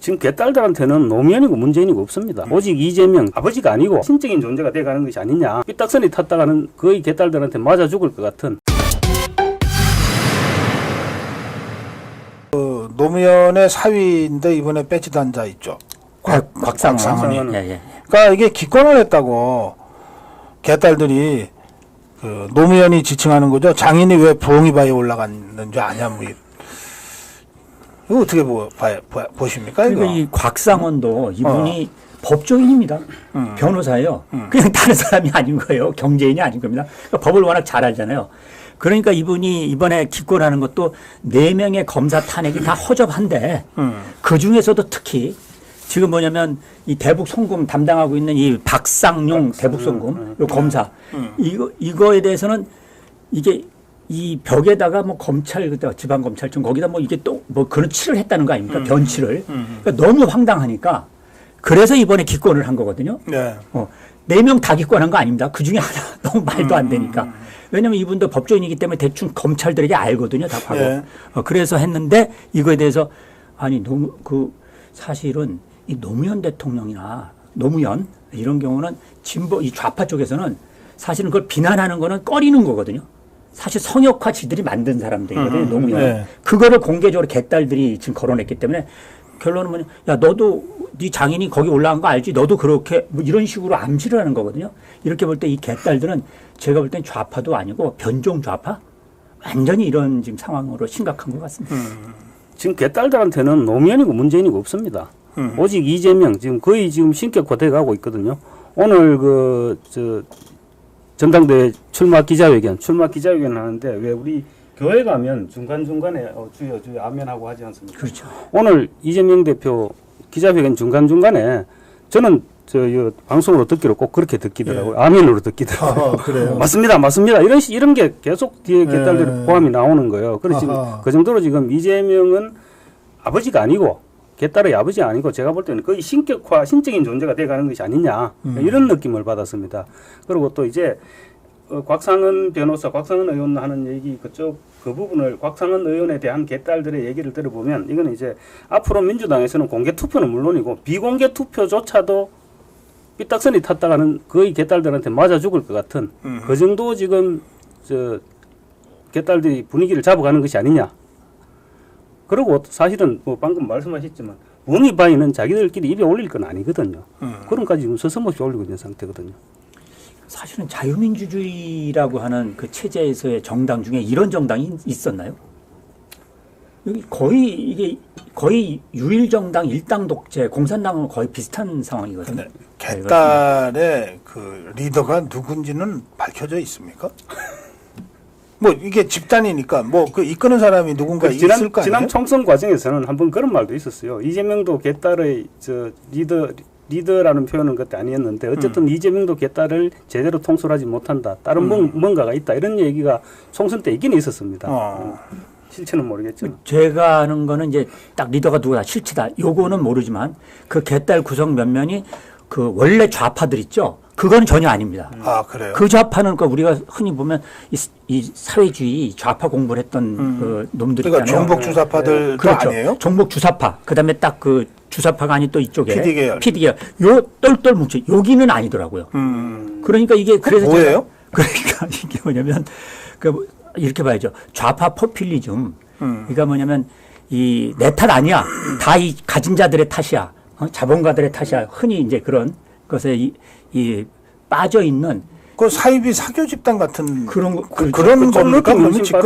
지금 개딸들한테는 노무현이고 문재인이고 없습니다. 오직 이재명 아버지가 아니고 신적인 존재가 돼가는 것이 아니냐. 삐딱선이 탔다가는 거의 개딸들한테 맞아 죽을 것 같은. 노무현의 사위인데 이번에 배치단 자 있죠. 곽상원이. 예. 그러니까 이게 기권을 했다고 개딸들이 그 노무현이 지칭하는 거죠. 장인이 왜 부엉이 바위에 올라갔는 줄 아냐 뭐 이거 어떻게 보십니까? 이거? 그러니까 이 곽상원도 이분이 법조인입니다. 변호사예요. 그냥 다른 사람이 아닌 거예요. 경제인이 아닌 겁니다. 그러니까 법을 워낙 잘 알잖아요. 그러니까 이분이 이번에 기권하는 것도 4명의 검사 탄핵이 다 허접한데 그 중에서도 특히 지금 뭐냐면 이 대북 송금 담당하고 있는 이 박상용 대북 송금 요 검사 이거에 대해서는 이게 이 벽에다가 뭐 검찰 지방 검찰청 거기다 뭐 이게 또 뭐 그런 칠을 했다는 거 아닙니까? 변칠을. 그러니까 너무 황당하니까 그래서 이번에 기권을 한 거거든요. 네. 4명 다 기권한 거 아닙니다. 그 중에 하나 너무 말도 안 되니까. 왜냐하면 이분도 법조인이기 때문에 대충 검찰들에게 알거든요. 다 과거. 네. 그래서 했는데 이거에 대해서 아니 너무 그 사실은 이 노무현 대통령이나 노무현 이런 경우는 진보 이 좌파 쪽에서는 사실은 그걸 비난하는 거는 꺼리는 거거든요. 사실 성역화 지들이 만든 사람들이거든요. 노무현. 네. 그거를 공개적으로 개딸들이 지금 거론했기 때문에 결론은 뭐냐. 야 너도 네 장인이 거기 올라간 거 알지? 너도 그렇게 뭐 이런 식으로 암시를 하는 거거든요. 이렇게 볼 때 이 개딸들은 제가 볼 땐 좌파도 아니고 변종 좌파? 완전히 이런 지금 상황으로 심각한 것 같습니다. 지금 개딸들한테는 노무현이고 문재인이고 없습니다. 오직 이재명 지금 거의 지금 신격화돼 가고 있거든요. 오늘 전당대회 출마 기자회견 하는데 왜 우리 교회 가면 중간중간에 주여 아멘하고 하지 않습니까? 그렇죠. 오늘 이재명 대표 기자회견 중간중간에 저는 방송으로 듣기로 꼭 그렇게 듣기더라고요. 아멘으로 듣기더라고요. 그래요. 맞습니다. 이런 게 계속 뒤에 개딸들의 포함이 나오는 거예요. 그래서 지금 그 정도로 지금 이재명은 아버지가 아니고 개딸의 아버지 아니고 제가 볼 때는 거의 신적인 존재가 돼가는 것이 아니냐 이런 느낌을 받았습니다. 그리고 또 이제 곽상은 변호사, 곽상은 의원 하는 얘기 그 부분을 곽상은 의원에 대한 개딸들의 얘기를 들어보면 이건 이제 앞으로 민주당에서는 공개 투표는 물론이고 비공개 투표조차도 삐딱선이 탔다가는 거의 개딸들한테 맞아 죽을 것 같은 그 정도 지금 개딸들이 분위기를 잡아가는 것이 아니냐. 그리고 사실은 뭐 방금 말씀하셨지만 부엉이 바위는 자기들끼리 입에 올릴 건 아니거든요. 그런까지 지금 서슴없이 올리고 있는 상태거든요. 사실은 자유민주주의라고 하는 그 체제에서의 정당 중에 이런 정당이 있었나요? 여기 이게 거의 유일 정당 일당 독재, 공산당은 거의 비슷한 상황이거든요. 개딸의 그 리더가 누군지는 밝혀져 있습니까? 뭐 이게 집단이니까 뭐 그 이끄는 사람이 누군가 있을 거 아니에요? 지난 총선 과정에서는 한번 그런 말도 있었어요. 이재명도 개딸의 리더라는 표현은 그때 아니었는데 어쨌든 이재명도 개딸을 제대로 통솔하지 못한다. 다른 뭔가가 있다. 이런 얘기가 총선 때 있긴 있었습니다. 실체는 모르겠죠. 제가 아는 거는 이제 딱 리더가 누구다 실체다. 요거는 모르지만 그 개딸 구성 몇 면이 그 원래 좌파들 있죠. 그건 전혀 아닙니다. 그래요? 그 좌파는 그 우리가 흔히 보면 이 사회주의 좌파 공부를 했던 그 놈들 그러니까 있잖아요. 종북 주사파들도 그렇죠. 아니에요? 종북 주사파. 그다음에 딱 그 주사파가 아닌 또 이쪽에 PD 계열. 요 똘똘 뭉쳐. 여기는 아니더라고요. 그러니까 이게 그래서 뭐예요? 그러니까 이게 뭐냐면 이렇게 봐야죠. 좌파 포퓰리즘. 그러니까 뭐냐면 이 내 탓 아니야. 다 이 가진 자들의 탓이야. 자본가들의 탓이야. 흔히 이제 그런 것에 이 빠져 있는 그 사이비 사교 집단 같은 그런 그런 겁니까?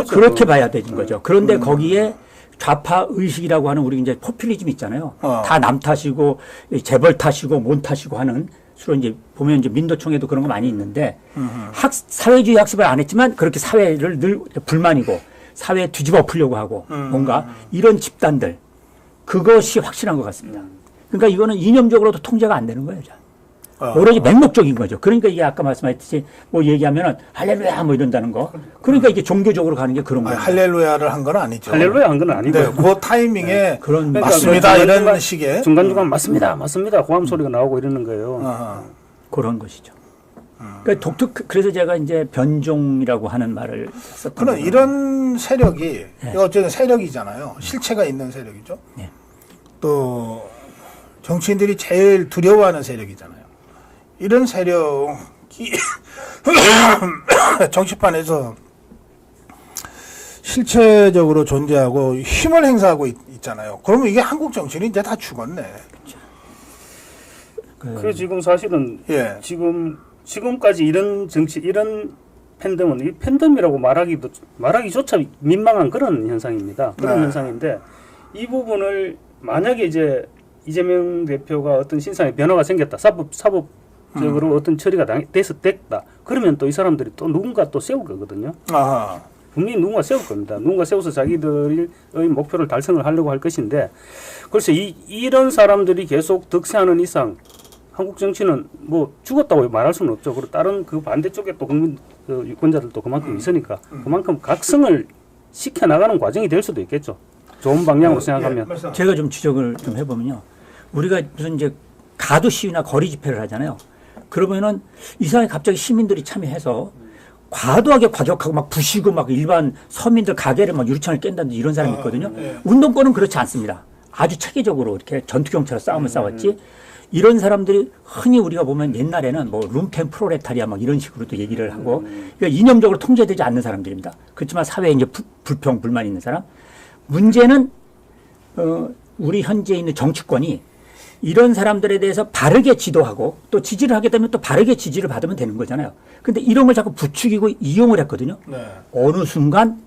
그렇게 봐야 되는 거죠. 그런데 거기에 좌파 의식이라고 하는 우리 이제 포퓰리즘 있잖아요. 다 남 탓이고 재벌 탓이고 뭔 탓이고 하는 주로 이제 보면 이제 민노총에도 그런 거 많이 있는데 사회주의 학습을 안 했지만 그렇게 사회를 늘 불만이고 사회에 뒤집어 엎으려고 하고 뭔가 이런 집단들 그것이 확실한 것 같습니다. 그러니까 이거는 이념적으로도 통제가 안 되는 거예요. 오로지 맹목적인 거죠. 그러니까 이게 아까 말씀하셨듯이 뭐 얘기하면은 할렐루야 뭐 이런다는 거. 그러니까 이게 종교적으로 가는 게 그런 거예요. 할렐루야를 한 건 아니죠. 할렐루야 한 건 아니고. 네, 그 타이밍에 그런 맞습니다 이런 식의 중간중간 맞습니다. 고함 소리가 나오고 이러는 거예요. 그런 것이죠. 그러니까 그래서 제가 이제 변종이라고 하는 말을 썼던 그런 이런 세력이 어쨌든 세력이잖아요. 실체가 있는 세력이죠. 네. 또 정치인들이 제일 두려워하는 세력이잖아요. 이런 세력이 정치판에서 실체적으로 존재하고 힘을 행사하고 있잖아요. 그러면 이게 한국 정치는 이제 다 죽었네. 그래 지금 사실은 예. 지금까지 이런 이런 팬덤은 이 팬덤이라고 말하기조차 민망한 그런 현상입니다. 그런 네. 현상인데 이 부분을 만약에 이제 이재명 대표가 어떤 신상의 변화가 생겼다. 사법적으로 어떤 처리가 됐다. 그러면 또 이 사람들이 또 누군가 또 세울 거거든요. 아하. 분명히 누군가 세울 겁니다. 누군가 세워서 자기들의 목표를 달성을 하려고 할 것인데 글쎄 이런 사람들이 계속 득세하는 이상 한국 정치는 뭐 죽었다고 말할 수는 없죠. 그리고 다른 그 반대쪽에 또 국민 유권자들도 그만큼 있으니까 그만큼 각성을 시켜나가는 과정이 될 수도 있겠죠. 좋은 방향으로 생각하면. 예, 제가 좀 지적을 좀 해보면요. 우리가 무슨 이제 가두 시위나 거리 집회를 하잖아요. 그러면은 이상하게 갑자기 시민들이 참여해서 과도하게 과격하고 막 부시고 막 일반 서민들 가게를 막 유리창을 깬다든지 이런 사람이 있거든요. 운동권은 그렇지 않습니다. 아주 체계적으로 이렇게 전투경찰로 싸움을 싸웠지. 이런 사람들이 흔히 우리가 보면 옛날에는 뭐 룸펜 프로레타리아 막 이런 식으로도 얘기를 하고 그러니까 이념적으로 통제되지 않는 사람들입니다. 그렇지만 사회에 이제 불평, 불만 있는 사람. 문제는 우리 현재 있는 정치권이 이런 사람들에 대해서 바르게 지도하고 또 지지를 하게 되면 또 바르게 지지를 받으면 되는 거잖아요. 근데 이런 걸 자꾸 부추기고 이용을 했거든요. 네. 어느 순간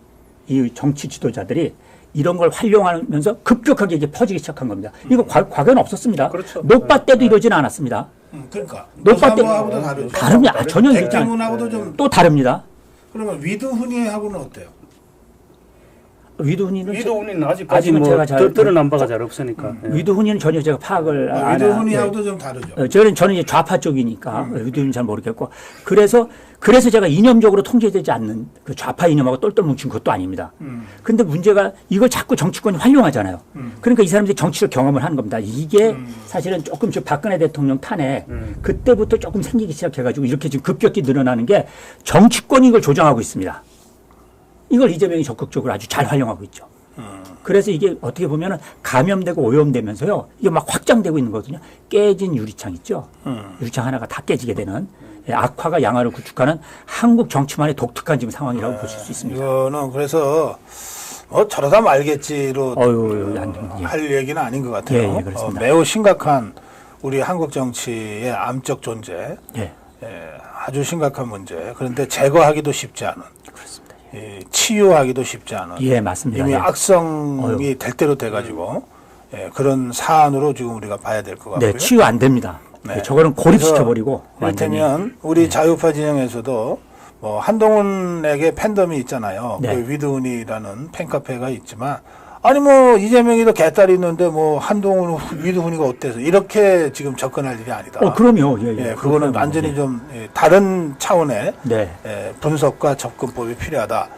이 정치 지도자들이 이런 걸 활용하면서 급격하게 이제 퍼지기 시작한 겁니다. 이거 과거에는 없었습니다. 그렇죠. 노빠 때도 이러지는 않았습니다. 그러니까 노빠 때 노사모하고도 다르죠. 다릅니다. 전혀 이러지 않아요. 백대문하고도 좀 또 다릅니다. 그러면 위드훈이하고는 어때요? 위도훈이는 아직까지 아직은 뭐 제가 잘 드러난 바가 잘 없으니까. 예. 위도훈이는 전혀 제가 파악을 안 위드훈이하고도 좀 다르죠. 저는 이제 좌파 쪽이니까 위도훈은 잘 모르겠고 그래서 제가 이념적으로 통제되지 않는 그 좌파 이념하고 똘똘 뭉친 것도 아닙니다. 근데 문제가 이걸 자꾸 정치권이 활용하잖아요. 그러니까 이 사람들이 정치를 경험을 하는 겁니다. 이게 사실은 조금 저 박근혜 대통령 탄핵 그때부터 조금 생기기 시작해가지고 이렇게 지금 급격히 늘어나는 게 정치권이 이걸 조정하고 있습니다. 이걸 이재명이 적극적으로 아주 잘 활용하고 있죠. 그래서 이게 어떻게 보면 감염되고 오염되면서요. 이게 막 확장되고 있는 거거든요. 깨진 유리창 있죠. 유리창 하나가 다 깨지게 되는 악화가 양화를 구축하는 한국 정치만의 독특한 지금 상황이라고 보실 수 있습니다. 이거는 그래서 저러다 말겠지로 할 얘기는 아닌 것 같아요. 예, 그렇습니다. 매우 심각한 우리 한국 정치의 암적 존재, 예. 아주 심각한 문제. 그런데 제거하기도 쉽지 않은. 그렇습니다. 치유하기도 쉽지 않은. 예, 맞습니다. 이미 예. 악성이 될 대로 돼가지고 그런 사안으로 지금 우리가 봐야 될 것 같고요. 네, 치유 안 됩니다. 네. 저거는 고립시켜버리고. 이를테면 우리 자유파 진영에서도 뭐 한동훈에게 팬덤이 있잖아요. 네. 그 위드훈이라는 팬카페가 있지만 아니 뭐 이재명이도 개딸이 있는데 뭐 한동훈 위드훈이가 어때서 이렇게 지금 접근할 일이 아니다. 그럼요. 예, 그거는 완전히 좀 다른 차원의 네. 분석과 접근법이 필요하다.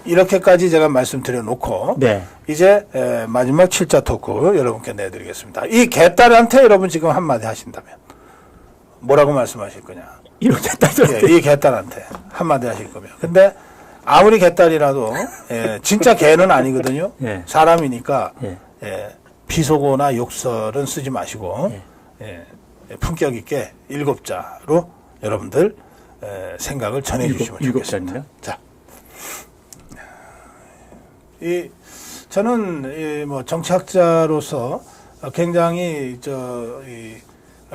이렇게까지 제가 말씀드려 놓고 네. 이제 마지막 7자 토크 여러분께 내드리겠습니다. 이 개딸한테 여러분 지금 한마디 하신다면 뭐라고 말씀하실 거냐? 이렇게 따져. 이 개딸한테 한마디 하실 거면. 근데 아무리 개딸이라도 진짜 개는 아니거든요. 예. 사람이니까 예. 비속어나 욕설은 쓰지 마시고 품격 있게 7자로 여러분들 생각을 전해주시면 좋겠습니다. 7자입니다. 자, 저는 뭐 정치학자로서 굉장히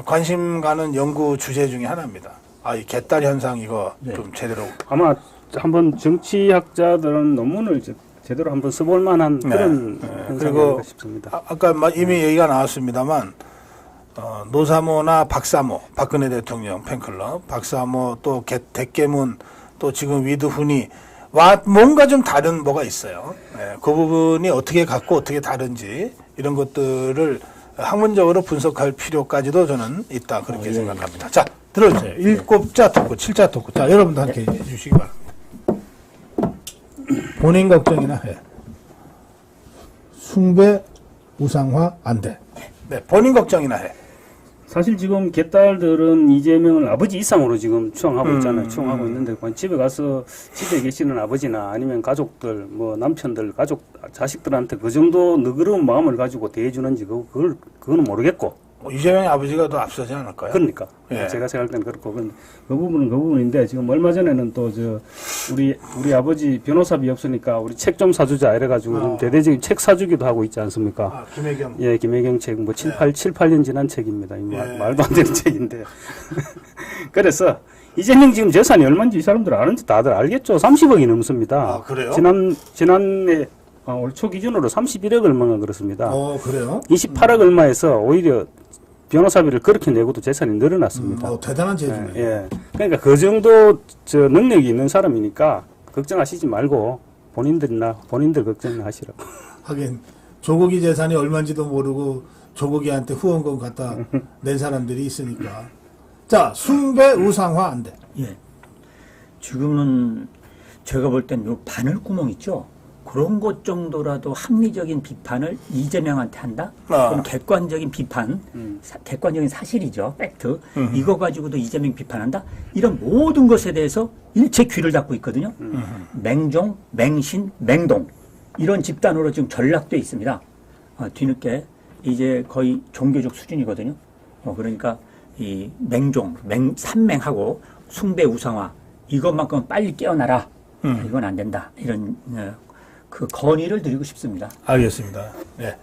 관심 가는 연구 주제 중에 하나입니다. 이 개딸 현상 이거 좀 제대로 아마 한번 정치학자들은 논문을 제대로 한번 써볼 만한 그런 현상이 아닐까 싶습니다. 아까 이미 얘기가 나왔습니다만 노사모나 박사모 박근혜 대통령 팬클럽 박사모 또 대깨문 또 지금 위드훈이 뭔가 좀 다른 뭐가 있어요. 그 부분이 어떻게 같고 어떻게 다른지 이런 것들을 학문적으로 분석할 필요까지도 저는 있다 그렇게 생각합니다. 자 들어주세요. 7자 토크 7자 토크 자 여러분도 함께 해주시기 바랍니다. 본인 걱정이나 해. 숭배 우상화 안 돼. 네, 본인 걱정이나 해. 사실 지금 개딸들은 이재명을 아버지 이상으로 지금 추앙하고 있잖아요. 추앙하고 있는데 집에 가서 집에 계시는 아버지나 아니면 가족들, 뭐 남편들, 자식들한테 그 정도 너그러운 마음을 가지고 대해주는지 그거는 모르겠고 이재명의 아버지가 더 앞서지 않을까요? 그러니까 예. 제가 생각할 때는 그렇고 그 부분은 그 부분인데 지금 얼마 전에는 또 우리 아버지 변호사비 없으니까 우리 책 좀 사주자 이래가지고 좀 대대적인 책 사주기도 하고 있지 않습니까? 아, 김혜경. 예, 김혜경 책 뭐 7, 8년 지난 책입니다. 말도 안 되는 책인데. 그래서 이재명 지금 재산이 얼마인지 이 사람들 아는지 다들 알겠죠? 30억이 넘습니다. 아, 그래요? 지난해 올 초 기준으로 31억 얼마가 그렇습니다. 그래요? 28억 얼마에서 오히려 변호사비를 그렇게 내고도 재산이 늘어났습니다. 대단한 재주네. 예. 그러니까 그 정도 능력이 있는 사람이니까 걱정하시지 말고 본인들 걱정하시라고. 하긴 조국이 재산이 얼마인지도 모르고 조국이한테 후원금 갖다 낸 사람들이 있으니까. 자, 숭배 우상화 안 돼. 예. 지금은 제가 볼 땐 요 바늘구멍 있죠? 그런 것 정도라도 합리적인 비판을 이재명한테 한다? 그럼 객관적인 비판, 객관적인 사실이죠. 팩트. 이거 가지고도 이재명 비판한다? 이런 모든 것에 대해서 일체 귀를 닫고 있거든요. 맹종, 맹신, 맹동. 이런 집단으로 지금 전락돼 있습니다. 뒤늦게 이제 거의 종교적 수준이거든요. 그러니까 이 맹종, 산맹하고 숭배 우상화 이것만큼 빨리 깨어나라. 이건 안 된다. 이런 그 건의를 드리고 싶습니다. 알겠습니다. 네.